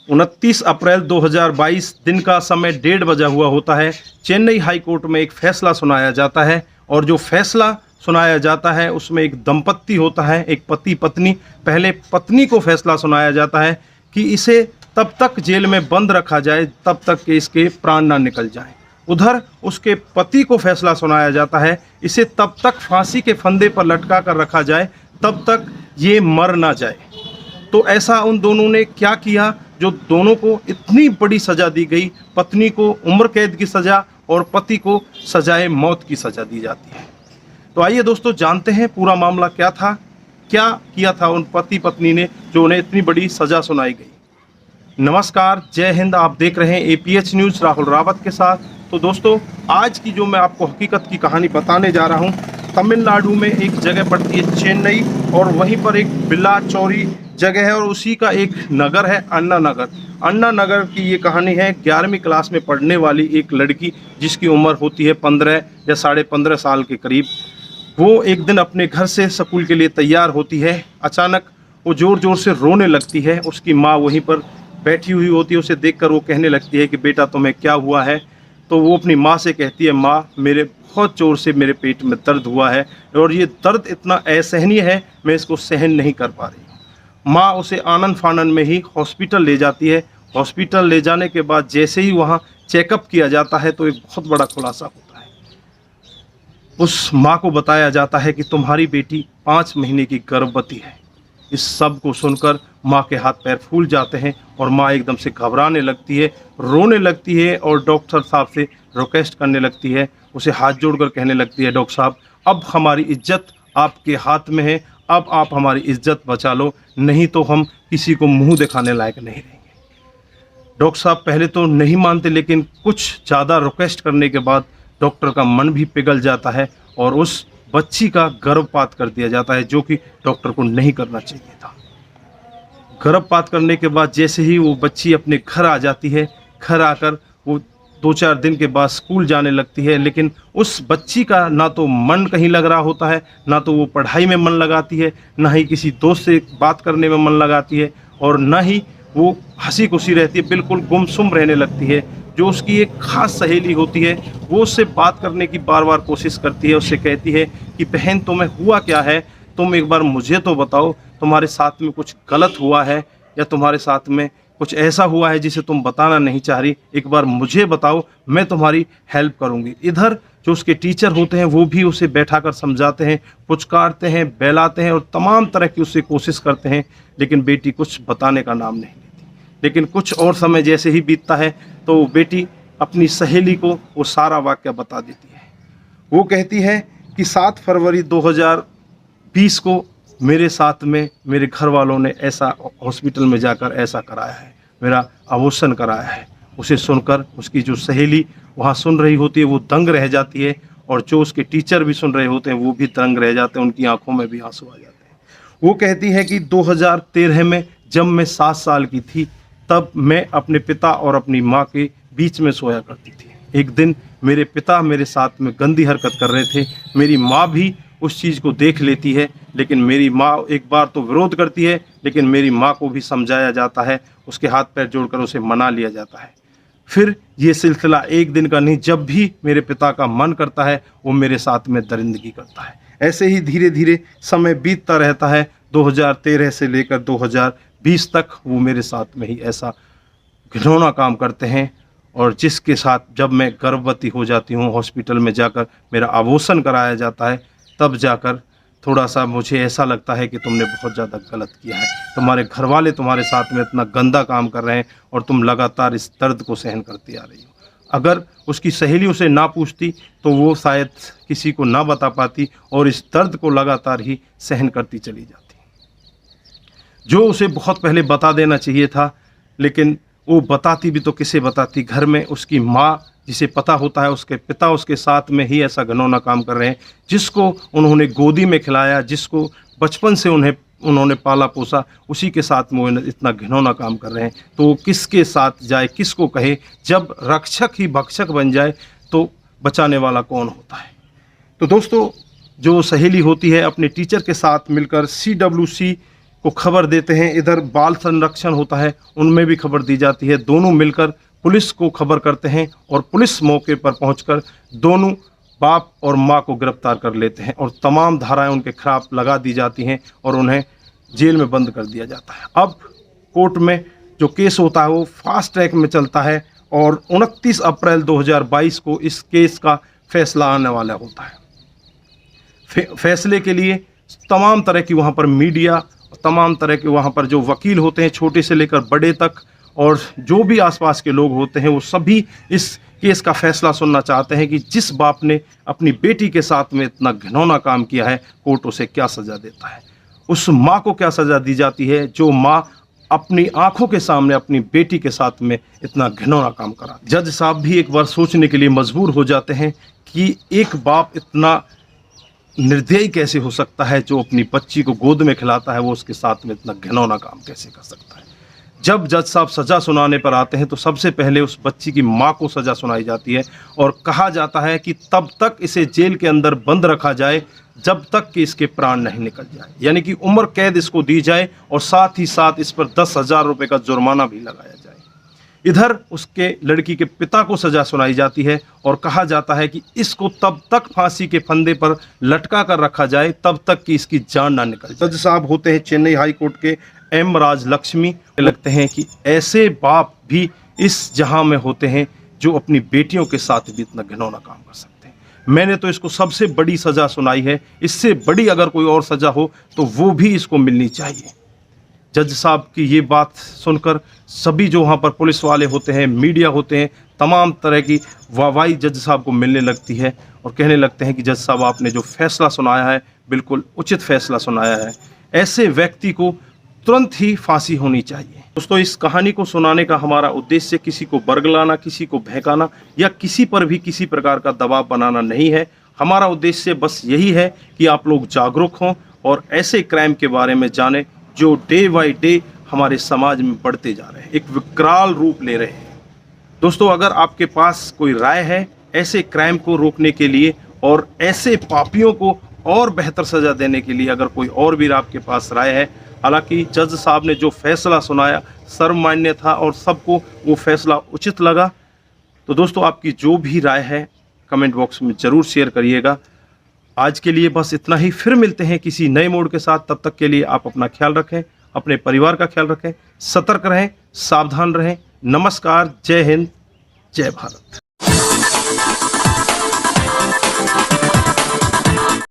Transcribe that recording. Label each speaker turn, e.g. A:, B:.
A: 29 अप्रैल 2022 दिन का समय 1:30 बजा हुआ होता है। चेन्नई हाई कोर्ट में एक फैसला सुनाया जाता है और जो फैसला सुनाया जाता है उसमें एक दंपत्ति होता है, एक पति पत्नी। पहले पत्नी को फैसला सुनाया जाता है कि इसे तब तक जेल में बंद रखा जाए तब तक कि इसके प्राण ना निकल जाएं। उधर उसके पति को फैसला सुनाया जाता है इसे तब तक फांसी के फंदे पर लटका कर रखा जाए तब तक ये मर ना जाए। तो ऐसा उन दोनों ने क्या किया जो दोनों को इतनी बड़ी सज़ा दी गई। पत्नी को उम्र कैद की सज़ा और पति को सजाए मौत की सज़ा दी जाती है। तो आइए दोस्तों जानते हैं पूरा मामला क्या था, क्या किया था उन पति पत्नी ने जो उन्हें इतनी बड़ी सज़ा सुनाई गई। नमस्कार, जय हिंद। आप देख रहे हैं APH न्यूज़ राहुल रावत के साथ। तो दोस्तों आज की जो मैं आपको हकीकत की कहानी बताने जा रहा हूँ, तमिलनाडु में एक जगह पड़ती है चेन्नई और वहीं पर एक बिल्लाचौरी जगह है और उसी का एक नगर है अन्ना नगर। अन्ना नगर की ये कहानी है 11वीं क्लास में पढ़ने वाली एक लड़की जिसकी उम्र होती है 15 या 15.5 साल के करीब। वो एक दिन अपने घर से स्कूल के लिए तैयार होती है। अचानक वो ज़ोर ज़ोर से रोने लगती है। उसकी माँ वहीं पर बैठी हुई होती है। उसे देखकर वो कहने लगती है कि बेटा तुम्हें क्या हुआ है। तो वो अपनी माँ से कहती है, माँ मेरे बहुत ज़ोर से मेरे पेट में दर्द हुआ है और ये दर्द इतना असहनीय है, मैं इसको सहन नहीं कर पा रही हूँ। माँ उसे आनन फानन में ही हॉस्पिटल ले जाती है। हॉस्पिटल ले जाने के बाद जैसे ही वहाँ चेकअप किया जाता है तो एक बहुत बड़ा खुलासा होता है। उस माँ को बताया जाता है कि तुम्हारी बेटी 5 महीने की गर्भवती है। इस सब को सुनकर माँ के हाथ पैर फूल जाते हैं और माँ एकदम से घबराने लगती है, रोने लगती है और डॉक्टर साहब से रिक्वेस्ट करने लगती है। उसे हाथ जोड़कर कहने लगती है, डॉक्टर साहब अब हमारी इज्जत आपके हाथ में है, अब आप हमारी इज्जत बचा लो, नहीं तो हम किसी को मुंह दिखाने लायक नहीं रहेंगे। डॉक्टर साहब पहले तो नहीं मानते, लेकिन कुछ ज़्यादा रिक्वेस्ट करने के बाद डॉक्टर का मन भी पिघल जाता है और उस बच्ची का गर्भपात कर दिया जाता है, जो कि डॉक्टर को नहीं करना चाहिए था। गर्भपात करने के बाद जैसे ही वो बच्ची अपने घर आ जाती है, घर आकर वो 2-4 दिन के बाद स्कूल जाने लगती है, लेकिन उस बच्ची का ना तो मन कहीं लग रहा होता है, ना तो वो पढ़ाई में मन लगाती है, ना ही किसी दोस्त से बात करने में मन लगाती है और ना ही वो हंसी खुशी रहती है, बिल्कुल गुमसुम रहने लगती है। जो उसकी एक खास सहेली होती है वो उससे बात करने की बार बार कोशिश करती है। उससे कहती है कि बहन तुम्हें हुआ क्या है, तुम एक बार मुझे तो बताओ, तुम्हारे साथ में कुछ गलत हुआ है या तुम्हारे साथ में कुछ ऐसा हुआ है जिसे तुम बताना नहीं चाह रही, एक बार मुझे बताओ, मैं तुम्हारी हेल्प करूंगी। इधर जो उसके टीचर होते हैं वो भी उसे बैठाकर समझाते हैं, पुचकारते हैं, बहलाते हैं और तमाम तरह की उससे कोशिश करते हैं, लेकिन बेटी कुछ बताने का नाम नहीं लेती। लेकिन कुछ और समय जैसे ही बीतता है तो वो बेटी अपनी सहेली को वो सारा वाक़या बता देती है। वो कहती है कि 7 फरवरी 2020 को मेरे साथ में मेरे घर वालों ने ऐसा हॉस्पिटल में जाकर ऐसा कराया है, मेरा अबॉर्शन कराया है। उसे सुनकर उसकी जो सहेली वहाँ सुन रही होती है वो दंग रह जाती है और जो उसके टीचर भी सुन रहे होते हैं वो भी दंग रह जाते हैं, उनकी आंखों में भी आंसू आ जाते हैं। वो कहती है कि 2013 में जब मैं 7 साल की थी तब मैं अपने पिता और अपनी माँ के बीच में सोया करती थी। एक दिन मेरे पिता मेरे साथ में गंदी हरकत कर रहे थे, मेरी माँ भी उस चीज़ को देख लेती है, लेकिन मेरी माँ एक बार तो विरोध करती है, लेकिन मेरी माँ को भी समझाया जाता है, उसके हाथ पैर जोड़कर उसे मना लिया जाता है। फिर ये सिलसिला एक दिन का नहीं, जब भी मेरे पिता का मन करता है वो मेरे साथ में दरिंदगी करता है। ऐसे ही धीरे धीरे समय बीतता रहता है। 2013 से लेकर 2020 तक वो मेरे साथ में ही ऐसा घिनौना काम करते हैं और जिसके साथ जब मैं गर्भवती हो जाती हूँ, हॉस्पिटल में जाकर मेरा अबॉर्शन कराया जाता है, तब जाकर थोड़ा सा मुझे ऐसा लगता है कि तुमने बहुत ज़्यादा गलत किया है। तुम्हारे घर वाले तुम्हारे साथ में इतना गंदा काम कर रहे हैं और तुम लगातार इस दर्द को सहन करती आ रही हो। अगर उसकी सहेली उसे ना पूछती तो वो शायद किसी को ना बता पाती और इस दर्द को लगातार ही सहन करती चली जाती, जो उसे बहुत पहले बता देना चाहिए था। लेकिन वो बताती भी तो किसे बताती, घर में उसकी माँ जिसे पता होता है उसके पिता उसके साथ में ही ऐसा घिनौना काम कर रहे हैं, जिसको उन्होंने गोदी में खिलाया, जिसको बचपन से उन्होंने पाला पोसा, उसी के साथ में इतना घिनौना काम कर रहे हैं। तो वो किसके साथ जाए, किसको कहे? जब रक्षक ही भक्षक बन जाए तो बचाने वाला कौन होता है? तो दोस्तों जो सहेली होती है अपने टीचर के साथ मिलकर CWC को खबर देते हैं, इधर बाल संरक्षण होता है उनमें भी खबर दी जाती है। दोनों मिलकर पुलिस को खबर करते हैं और पुलिस मौके पर पहुंचकर दोनों बाप और मां को गिरफ्तार कर लेते हैं और तमाम धाराएं उनके खिलाफ लगा दी जाती हैं और उन्हें जेल में बंद कर दिया जाता है। अब कोर्ट में जो केस होता है वो फास्ट ट्रैक में चलता है और 29 अप्रैल 2022 को इस केस का फैसला आने वाला होता है। फैसले के लिए तमाम तरह की वहाँ पर मीडिया, तमाम तरह के वहाँ पर जो वकील होते हैं छोटे से लेकर बड़े तक, और जो भी आसपास के लोग होते हैं वो सभी इस केस का फैसला सुनना चाहते हैं कि जिस बाप ने अपनी बेटी के साथ में इतना घिनौना काम किया है कोर्ट उसे क्या सज़ा देता है, उस माँ को क्या सज़ा दी जाती है जो माँ अपनी आंखों के सामने अपनी बेटी के साथ में इतना घिनौना काम करा। जज साहब भी एक बार सोचने के लिए मजबूर हो जाते हैं कि एक बाप इतना निर्दयी कैसे हो सकता है, जो अपनी बच्ची को गोद में खिलाता है वो उसके साथ में इतना घिनौना काम कैसे कर सकता है। जब जज साहब सज़ा सुनाने पर आते हैं तो सबसे पहले उस बच्ची की माँ को सज़ा सुनाई जाती है और कहा जाता है कि तब तक इसे जेल के अंदर बंद रखा जाए जब तक कि इसके प्राण नहीं निकल जाए, यानी कि उम्र कैद इसको दी जाए और साथ ही साथ इस पर 10,000 रुपये का जुर्माना भी लगाया जाए। इधर उसके लड़की के पिता को सज़ा सुनाई जाती है और कहा जाता है कि इसको तब तक फांसी के फंदे पर लटका कर रखा जाए तब तक कि इसकी जान ना निकल जाए। जज साहब होते हैं चेन्नई हाई कोर्ट के एम राज लक्ष्मी। लगते हैं कि ऐसे बाप भी इस जहां में होते हैं जो अपनी बेटियों के साथ भी इतना घिनौना काम कर सकते हैं। मैंने तो इसको सबसे बड़ी सज़ा सुनाई है, इससे बड़ी अगर कोई और सज़ा हो तो वो भी इसको मिलनी चाहिए। जज साहब की ये बात सुनकर सभी जो वहाँ पर पुलिस वाले होते हैं, मीडिया होते हैं, तमाम तरह की वाहवाही जज साहब को मिलने लगती है और कहने लगते हैं कि जज साहब आपने जो फैसला सुनाया है बिल्कुल उचित फैसला सुनाया है, ऐसे व्यक्ति को तुरंत ही फांसी होनी चाहिए। दोस्तों, इस कहानी को सुनाने का हमारा उद्देश्य किसी को बरगलाना, किसी को बहकाना या किसी पर भी किसी प्रकार का दबाव बनाना नहीं है। हमारा उद्देश्य बस यही है कि आप लोग जागरूक हों और ऐसे क्राइम के बारे में जानें जो डे बाय डे हमारे समाज में बढ़ते जा रहे हैं, एक विकराल रूप ले रहे हैं। दोस्तों, अगर आपके पास कोई राय है ऐसे क्राइम को रोकने के लिए और ऐसे पापियों को और बेहतर सज़ा देने के लिए, अगर कोई और भी आपके पास राय है, हालांकि जज साहब ने जो फैसला सुनाया सर्वमान्य था और सबको वो फैसला उचित लगा, तो दोस्तों आपकी जो भी राय है कमेंट बॉक्स में ज़रूर शेयर करिएगा। आज के लिए बस इतना ही, फिर मिलते हैं किसी नए मोड़ के साथ। तब तक के लिए आप अपना ख्याल रखें, अपने परिवार का ख्याल रखें, सतर्क रहें, सावधान रहें। नमस्कार, जय हिंद, जय भारत।